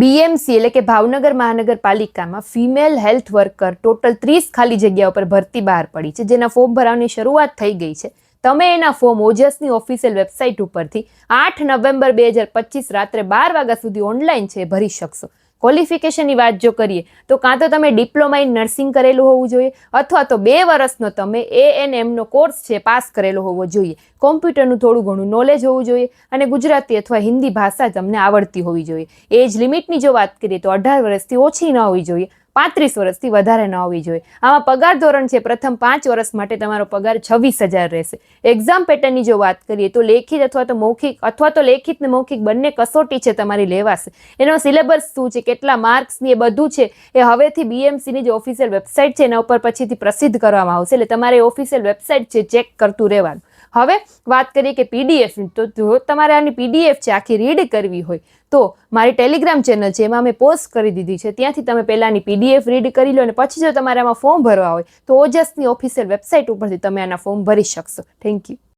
BMC એટલે કે ભાવનગર મહાનગરપાલિકામાં ફિમેલ હેલ્થ વર્કર ટોટલ 30 ખાલી જગ્યાઓ પર ભરતી બહાર પડી છે, જેના ફોર્મ ભરવાની શરૂઆત થઈ ગઈ છે. તમે એના ફોર્મ ઓજસની ઓફિશિયલ વેબસાઇટ ઉપરથી 8 નવેમ્બર 2025 રાત્રે 12 વાગ્યા સુધી ઓનલાઈન છે ભરી શકશો. ક્વોલિફિકેશનની વાત જો કરીએ તો કાં તો તમે ડિપ્લોમા ઇન નર્સિંગ કરેલું હોવું જોઈએ અથવા તો 2 વર્ષનો તમે એએનએમનો કોર્સ છે પાસ કરેલો હોવો જોઈએ. કોમ્પ્યુટરનું થોડું ઘણું નોલેજ હોવું જોઈએ અને ગુજરાતી અથવા હિન્દી ભાષા તમને આવડતી હોવી જોઈએ. એજ લિમિટની જો વાત કરીએ તો 18 વર્ષથી ઓછી ન હોવી જોઈએ, 35 વર્ષથી વધારે ન હોવી જોઈએ. આમાં પગાર ધોરણ છે પ્રથમ 5 વર્ષ માટે તમારો પગાર 26,000 રહેશે. એક્ઝામ પેટર્નની જો વાત કરીએ તો લેખિત અથવા તો મૌખિક અથવા તો લેખિત ને મૌખિક બંને કસોટી છે તમારી લેવાશે. એનો સિલેબસ શું છે, કેટલા માર્ક્સની એ બધું છે એ હવેથી બીએમસીની જે ઓફિશિયલ વેબસાઇટ છે એના ઉપર પછીથી પ્રસિદ્ધ કરવામાં આવશે. એટલે તમારે ઓફિશિયલ વેબસાઇટ છે ચેક કરતું રહેવાનું. હવે વાત કરીએ કે પીડીએફની, તો જો તમારે આની પીડીએફ છે આખી રીડ કરવી હોય તો મારી ટેલિગ્રામ ચેનલ છે એમાં મેં પોસ્ટ કરી દીધી છે, ત્યાંથી તમે પહેલાંની પીડીએફ રીડ કરી લો અને પછી જો તમારે આમાં ફોર્મ ભરવા હોય તો ઓજસની ઓફિશિયલ વેબસાઇટ ઉપરથી તમે આના ફોર્મ ભરી શકશો. Thank you.